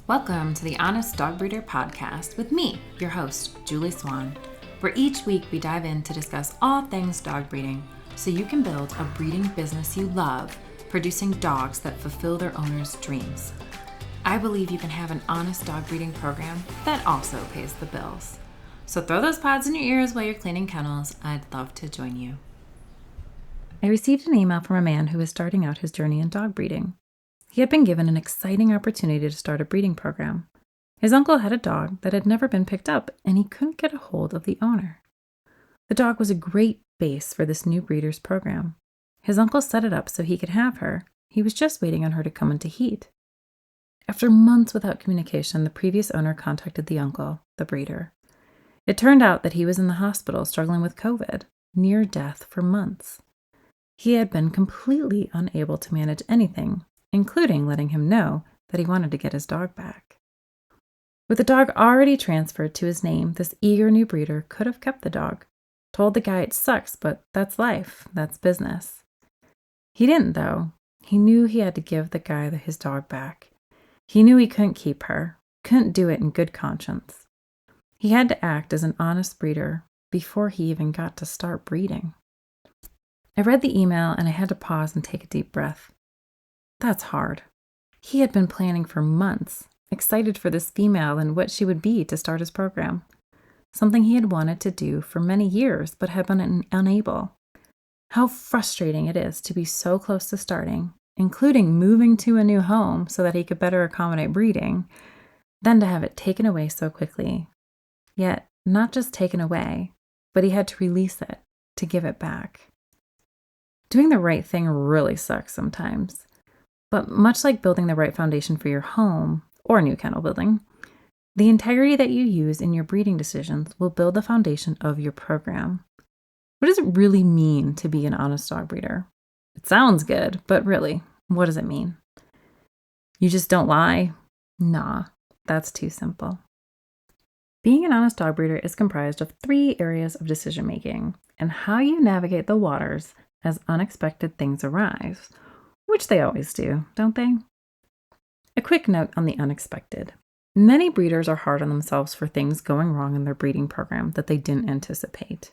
Welcome to the Honest Dog Breeder podcast with me, your host, Julie Swan, where each week we dive in to discuss all things dog breeding so you can build a breeding business you love, producing dogs that fulfill their owners' dreams. I believe you can have an honest dog breeding program that also pays the bills. So throw those pods in your ears while you're cleaning kennels. I'd love to join you. I received an email from a man who was starting out his journey in dog breeding. He had been given an exciting opportunity to start a breeding program. His uncle had a dog that had never been picked up, and he couldn't get a hold of the owner. The dog was a great base for this new breeder's program. His uncle set it up so he could have her. He was just waiting on her to come into heat. After months without communication, the previous owner contacted the uncle, the breeder. It turned out that he was in the hospital struggling with COVID, near death for months. He had been completely unable to manage anything, including letting him know that he wanted to get his dog back. With the dog already transferred to his name, this eager new breeder could have kept the dog, told the guy it sucks, but that's life, that's business. He didn't, though. He knew he had to give the guy his dog back. He knew he couldn't keep her, couldn't do it in good conscience. He had to act as an honest breeder before he even got to start breeding. I read the email and I had to pause and take a deep breath. That's hard. He had been planning for months, excited for this female and what she would be to start his program. Something he had wanted to do for many years but had been unable. How frustrating it is to be so close to starting, including moving to a new home so that he could better accommodate breeding, then to have it taken away so quickly. Yet, not just taken away, but he had to release it, to give it back. Doing the right thing really sucks sometimes. But much like building the right foundation for your home or new kennel building, the integrity that you use in your breeding decisions will build the foundation of your program. What does it really mean to be an honest dog breeder? It sounds good, but really, what does it mean? You just don't lie? Nah, that's too simple. Being an honest dog breeder is comprised of 3 areas of decision making and how you navigate the waters as unexpected things arise. Which they always do, don't they? A quick note on the unexpected. Many breeders are hard on themselves for things going wrong in their breeding program that they didn't anticipate.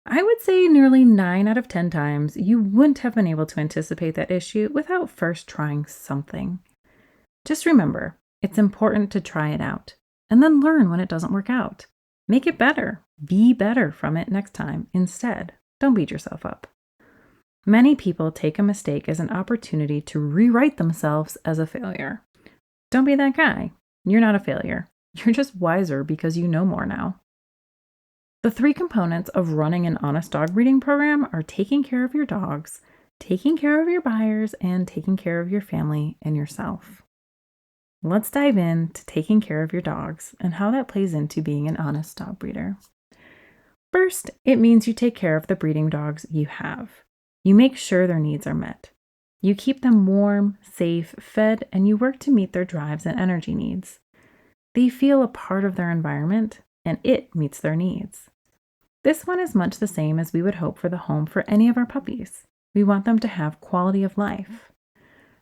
I would say nearly 9 out of 10 times you wouldn't have been able to anticipate that issue without first trying something. Just remember, it's important to try it out and then learn when it doesn't work out. Make it better. Be better from it next time instead. Don't beat yourself up. Many people take a mistake as an opportunity to rewrite themselves as a failure. Don't be that guy. You're not a failure. You're just wiser because you know more now. The 3 components of running an honest dog breeding program are taking care of your dogs, taking care of your buyers, and taking care of your family and yourself. Let's dive into taking care of your dogs and how that plays into being an honest dog breeder. First, it means you take care of the breeding dogs you have. You make sure their needs are met. You keep them warm, safe, fed, and you work to meet their drives and energy needs. They feel a part of their environment, and it meets their needs. This one is much the same as we would hope for the home for any of our puppies. We want them to have quality of life.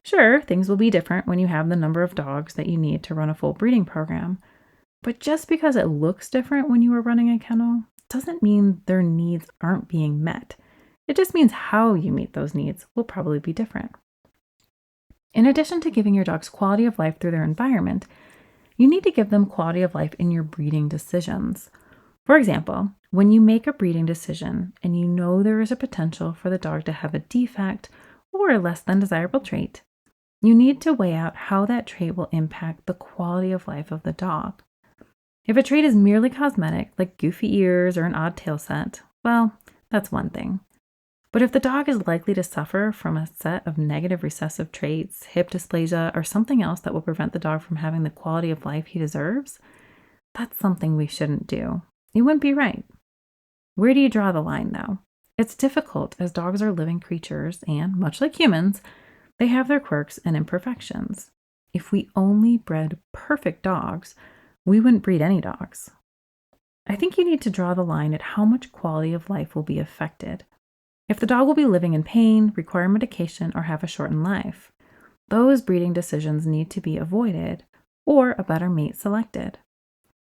Sure, things will be different when you have the number of dogs that you need to run a full breeding program, but just because it looks different when you are running a kennel doesn't mean their needs aren't being met. It just means how you meet those needs will probably be different. In addition to giving your dogs quality of life through their environment, you need to give them quality of life in your breeding decisions. For example, when you make a breeding decision and you know there is a potential for the dog to have a defect or a less than desirable trait, you need to weigh out how that trait will impact the quality of life of the dog. If a trait is merely cosmetic, like goofy ears or an odd tail set, well, that's one thing. But if the dog is likely to suffer from a set of negative recessive traits, hip dysplasia, or something else that will prevent the dog from having the quality of life he deserves, that's something we shouldn't do. It wouldn't be right. Where do you draw the line, though? It's difficult as dogs are living creatures and, much like humans, they have their quirks and imperfections. If we only bred perfect dogs, we wouldn't breed any dogs. I think you need to draw the line at how much quality of life will be affected. If the dog will be living in pain, require medication, or have a shortened life, those breeding decisions need to be avoided or a better mate selected.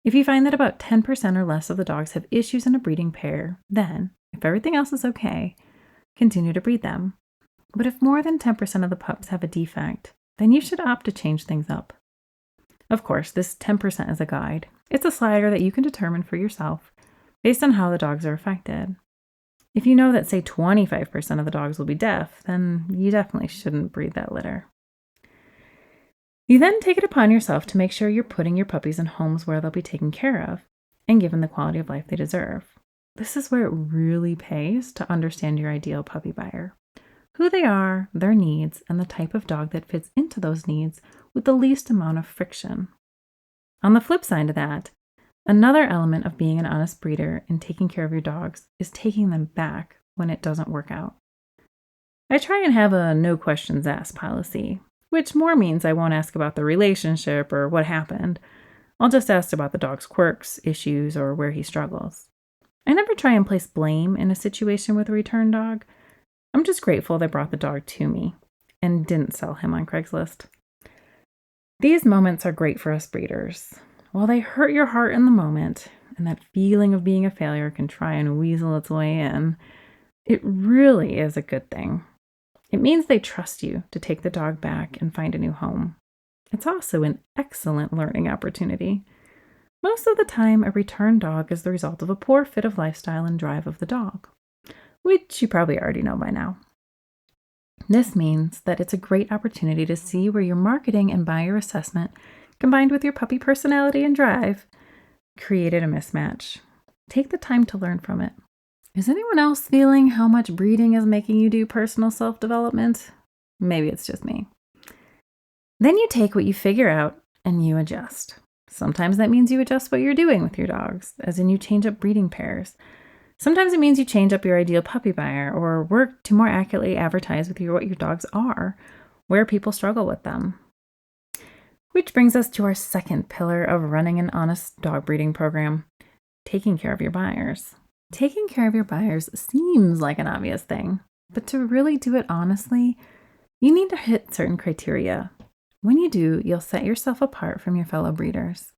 If you find that about 10% or less of the dogs have issues in a breeding pair, then, if everything else is okay, continue to breed them. But if more than 10% of the pups have a defect, then you should opt to change things up. Of course, this 10% is a guide. It's a slider that you can determine for yourself based on how the dogs are affected. If you know that, say, 25% of the dogs will be deaf, then you definitely shouldn't breed that litter. You then take it upon yourself to make sure you're putting your puppies in homes where they'll be taken care of and given the quality of life they deserve. This is where it really pays to understand your ideal puppy buyer, who they are, their needs, and the type of dog that fits into those needs with the least amount of friction. On the flip side of that, another element of being an honest breeder and taking care of your dogs is taking them back when it doesn't work out. I try and have a no questions asked policy, which more means I won't ask about the relationship or what happened. I'll just ask about the dog's quirks, issues, or where he struggles. I never try and place blame in a situation with a return dog. I'm just grateful they brought the dog to me and didn't sell him on Craigslist. These moments are great for us breeders. While they hurt your heart in the moment, and that feeling of being a failure can try and weasel its way in, it really is a good thing. It means they trust you to take the dog back and find a new home. It's also an excellent learning opportunity. Most of the time, a return dog is the result of a poor fit of lifestyle and drive of the dog, which you probably already know by now. This means that it's a great opportunity to see where your marketing and buyer assessment, combined with your puppy personality and drive, created a mismatch. Take the time to learn from it. Is anyone else feeling how much breeding is making you do personal self-development? Maybe it's just me. Then you take what you figure out and you adjust. Sometimes that means you adjust what you're doing with your dogs, as in you change up breeding pairs. Sometimes it means you change up your ideal puppy buyer or work to more accurately advertise with what your dogs are, where people struggle with them. Which brings us to our second pillar of running an honest dog breeding program, taking care of your buyers. Taking care of your buyers seems like an obvious thing, but to really do it honestly, you need to hit certain criteria. When you do, you'll set yourself apart from your fellow breeders.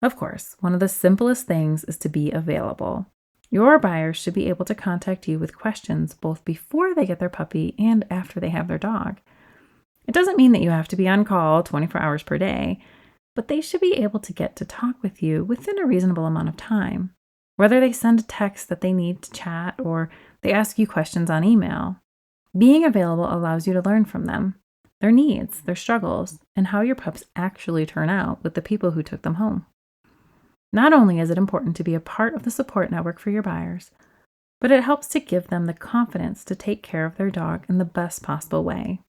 Of course, one of the simplest things is to be available. Your buyers should be able to contact you with questions both before they get their puppy and after they have their dog. It doesn't mean that you have to be on call 24 hours per day, but they should be able to get to talk with you within a reasonable amount of time. Whether they send a text that they need to chat or they ask you questions on email, being available allows you to learn from them, their needs, their struggles, and how your pups actually turn out with the people who took them home. Not only is it important to be a part of the support network for your buyers, but it helps to give them the confidence to take care of their dog in the best possible way.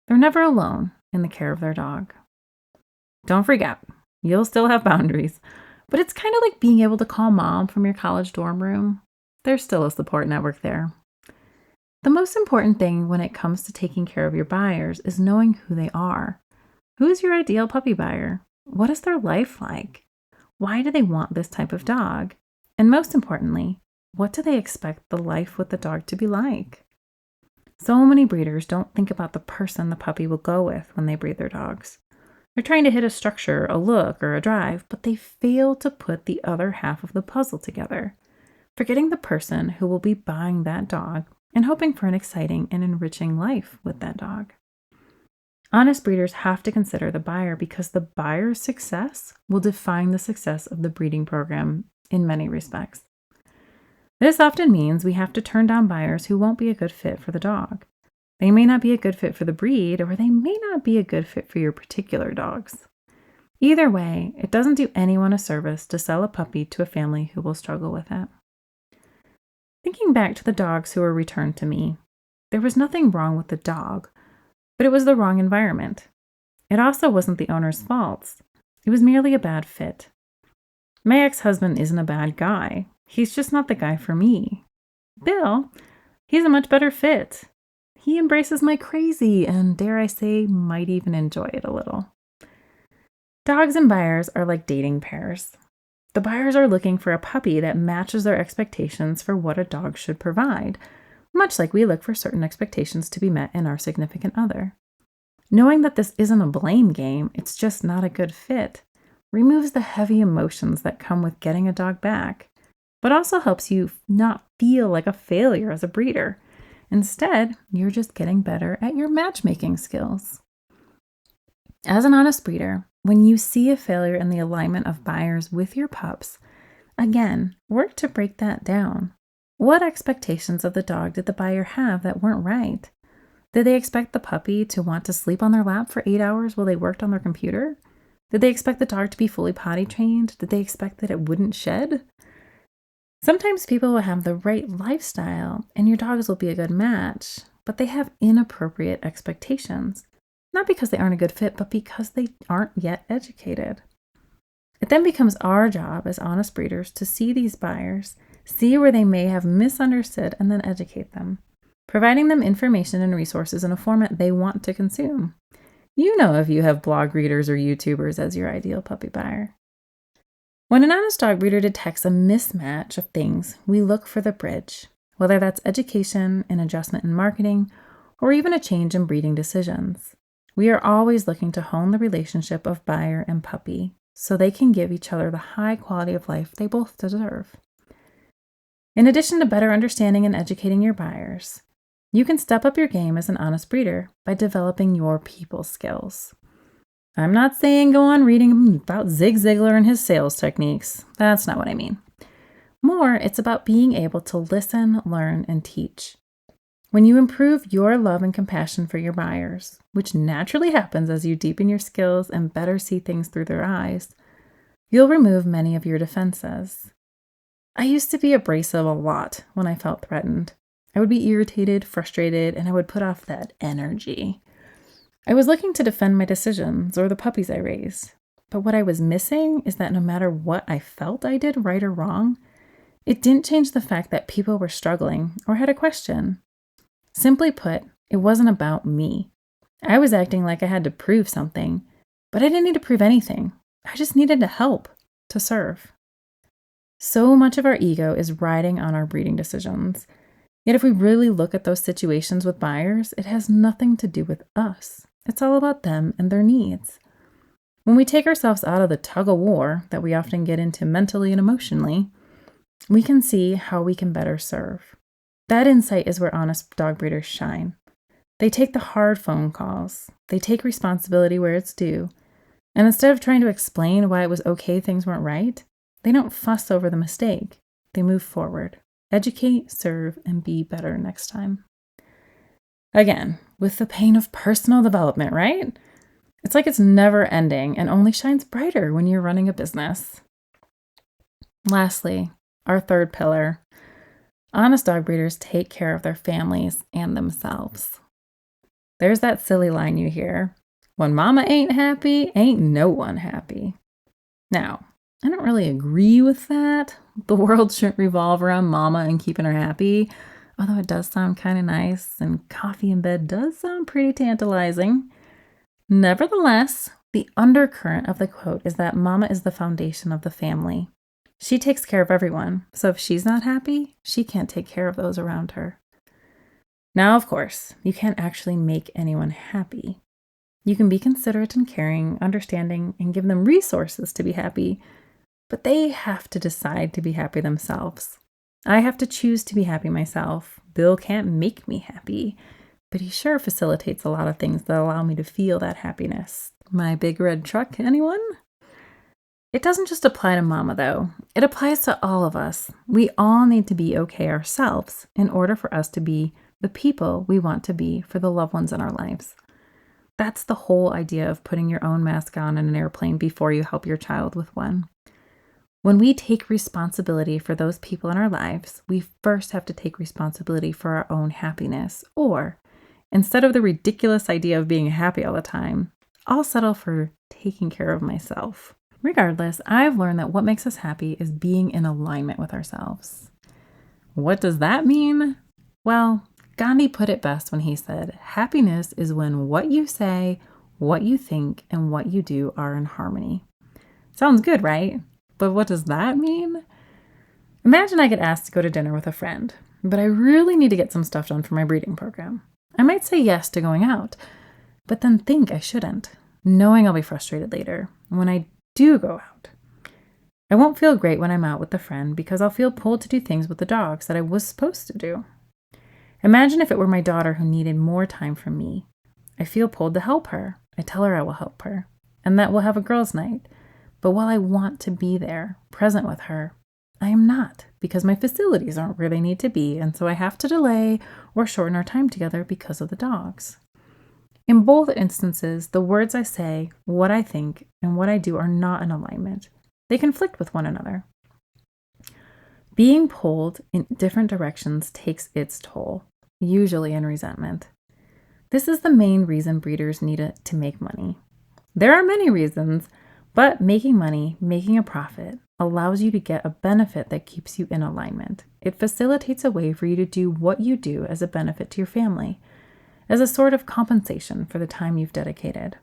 They're never alone in the care of their dog. Don't forget, you'll still have boundaries, but it's kind of like being able to call mom from your college dorm room. There's still a support network there. The most important thing when it comes to taking care of your buyers is knowing who they are. Who is your ideal puppy buyer? What is their life like? Why do they want this type of dog? And most importantly, what do they expect the life with the dog to be like? So many breeders don't think about the person the puppy will go with when they breed their dogs. They're trying to hit a structure, a look, or a drive, but they fail to put the other half of the puzzle together, forgetting the person who will be buying that dog and hoping for an exciting and enriching life with that dog. Honest breeders have to consider the buyer because the buyer's success will define the success of the breeding program in many respects. This often means we have to turn down buyers who won't be a good fit for the dog. They may not be a good fit for the breed, or they may not be a good fit for your particular dogs. Either way, it doesn't do anyone a service to sell a puppy to a family who will struggle with it. Thinking back to the dogs who were returned to me, there was nothing wrong with the dog, but it was the wrong environment. It also wasn't the owner's fault. It was merely a bad fit. My ex-husband isn't a bad guy. He's just not the guy for me. Bill, he's a much better fit. He embraces my crazy and, dare I say, might even enjoy it a little. Dogs and buyers are like dating pairs. The buyers are looking for a puppy that matches their expectations for what a dog should provide, much like we look for certain expectations to be met in our significant other. Knowing that this isn't a blame game, it's just not a good fit, removes the heavy emotions that come with getting a dog back, but also helps you not feel like a failure as a breeder. Instead, you're just getting better at your matchmaking skills. As an honest breeder, when you see a failure in the alignment of buyers with your pups, again, work to break that down. What expectations of the dog did the buyer have that weren't right? Did they expect the puppy to want to sleep on their lap for 8 hours while they worked on their computer? Did they expect the dog to be fully potty trained? Did they expect that it wouldn't shed? Sometimes people will have the right lifestyle and your dogs will be a good match, but they have inappropriate expectations. Not because they aren't a good fit, but because they aren't yet educated. It then becomes our job as honest breeders to see these buyers, see where they may have misunderstood, and then educate them, providing them information and resources in a format they want to consume. You know if you have blog readers or YouTubers as your ideal puppy buyer. When an honest dog breeder detects a mismatch of things, we look for the bridge, whether that's education, an adjustment in marketing, or even a change in breeding decisions. We are always looking to hone the relationship of buyer and puppy so they can give each other the high quality of life they both deserve. In addition to better understanding and educating your buyers, you can step up your game as an honest breeder by developing your people skills. I'm not saying go on reading about Zig Ziglar and his sales techniques. That's not what I mean. More, it's about being able to listen, learn, and teach. When you improve your love and compassion for your buyers, which naturally happens as you deepen your skills and better see things through their eyes, you'll remove many of your defenses. I used to be abrasive a lot when I felt threatened. I would be irritated, frustrated, and I would put off that energy. I was looking to defend my decisions or the puppies I raised. But what I was missing is that no matter what I felt I did right or wrong, it didn't change the fact that people were struggling or had a question. Simply put, it wasn't about me. I was acting like I had to prove something, but I didn't need to prove anything. I just needed to help, to serve. So much of our ego is riding on our breeding decisions. Yet if we really look at those situations with buyers, it has nothing to do with us. It's all about them and their needs. When we take ourselves out of the tug-of-war that we often get into mentally and emotionally, we can see how we can better serve. That insight is where honest dog breeders shine. They take the hard phone calls. They take responsibility where it's due. And instead of trying to explain why it was okay things weren't right, they don't fuss over the mistake. They move forward. Educate, serve, and be better next time. Again, with the pain of personal development, right? It's like it's never ending and only shines brighter when you're running a business. Lastly, our third pillar. Honest dog breeders take care of their families and themselves. There's that silly line you hear. When mama ain't happy, ain't no one happy. Now, I don't really agree with that. The world shouldn't revolve around mama and keeping her happy, although it does sound kind of nice, and coffee in bed does sound pretty tantalizing. Nevertheless, the undercurrent of the quote is that mama is the foundation of the family. She takes care of everyone, so if she's not happy, she can't take care of those around her. Now, of course, you can't actually make anyone happy. You can be considerate and caring, understanding, and give them resources to be happy, but they have to decide to be happy themselves. I have to choose to be happy myself. Bill can't make me happy, but he sure facilitates a lot of things that allow me to feel that happiness. My big red truck, anyone? It doesn't just apply to mama, though. It applies to all of us. We all need to be okay ourselves in order for us to be the people we want to be for the loved ones in our lives. That's the whole idea of putting your own mask on in an airplane before you help your child with one. When we take responsibility for those people in our lives, we first have to take responsibility for our own happiness. Or, instead of the ridiculous idea of being happy all the time, I'll settle for taking care of myself. Regardless, I've learned that what makes us happy is being in alignment with ourselves. What does that mean? Well, Gandhi put it best when he said, happiness is when what you say, what you think, and what you do are in harmony. Sounds good, right? But what does that mean? Imagine I get asked to go to dinner with a friend, but I really need to get some stuff done for my breeding program. I might say yes to going out, but then think I shouldn't, knowing I'll be frustrated later when I do go out. I won't feel great when I'm out with a friend because I'll feel pulled to do things with the dogs that I was supposed to do. Imagine if it were my daughter who needed more time from me. I feel pulled to help her. I tell her I will help her and that we'll have a girls' night. But while I want to be there, present with her, I am not because my facilities aren't where they need to be, and so I have to delay or shorten our time together because of the dogs. In both instances, the words I say, what I think, and what I do are not in alignment. They conflict with one another. Being pulled in different directions takes its toll, usually in resentment. This is the main reason breeders need to make money. There are many reasons, but making money, making a profit, allows you to get a benefit that keeps you in alignment. It facilitates a way for you to do what you do as a benefit to your family, as a sort of compensation for the time you've dedicated.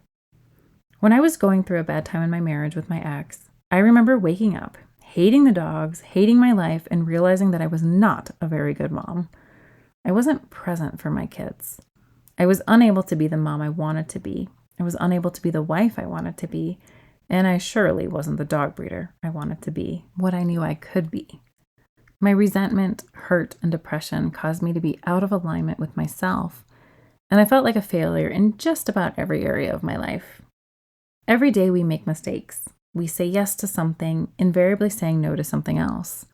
When I was going through a bad time in my marriage with my ex, I remember waking up, hating the dogs, hating my life, and realizing that I was not a very good mom. I wasn't present for my kids. I was unable to be the mom I wanted to be. I was unable to be the wife I wanted to be. And I surely wasn't the dog breeder I wanted to be, what I knew I could be. My resentment, hurt, and depression caused me to be out of alignment with myself, and I felt like a failure in just about every area of my life. Every day we make mistakes. We say yes to something, invariably saying no to something else.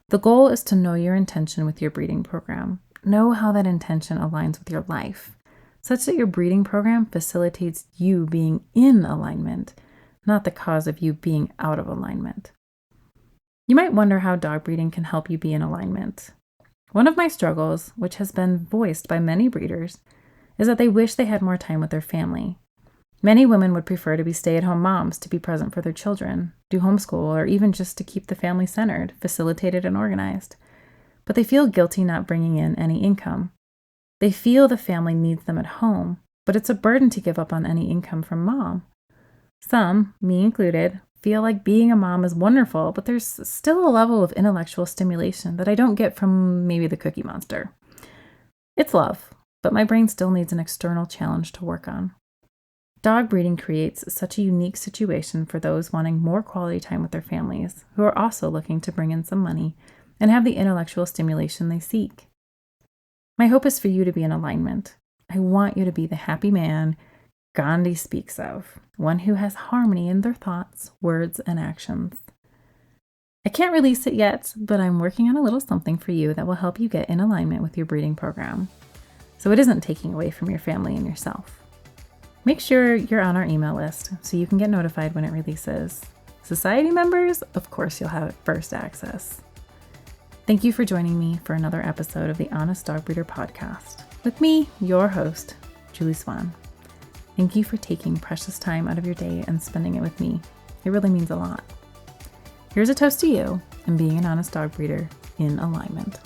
The goal is to know your intention with your breeding program. Know how that intention aligns with your life, such that your breeding program facilitates you being in alignment, not the cause of you being out of alignment. You might wonder how dog breeding can help you be in alignment. One of my struggles, which has been voiced by many breeders, is that they wish they had more time with their family. Many women would prefer to be stay-at-home moms to be present for their children, do homeschool, or even just to keep the family centered, facilitated, and organized. But they feel guilty not bringing in any income. They feel the family needs them at home, but it's a burden to give up on any income from mom. Some, me included, feel like being a mom is wonderful, but there's still a level of intellectual stimulation that I don't get from maybe the Cookie Monster. It's love, but my brain still needs an external challenge to work on. Dog breeding creates such a unique situation for those wanting more quality time with their families, who are also looking to bring in some money and have the intellectual stimulation they seek. My hope is for you to be in alignment. I want you to be the happy man Gandhi speaks of, one who has harmony in their thoughts, words, and actions. I can't release it yet, but I'm working on a little something for you that will help you get in alignment with your breeding program, so it isn't taking away from your family and yourself. Make sure you're on our email list so you can get notified when it releases. Society members, of course, you'll have first access. Thank you for joining me for another episode of the Honest Dog Breeder podcast with me, your host, Julie Swan. Thank you for taking precious time out of your day and spending it with me. It really means a lot. Here's a toast to you and being an honest dog breeder in alignment.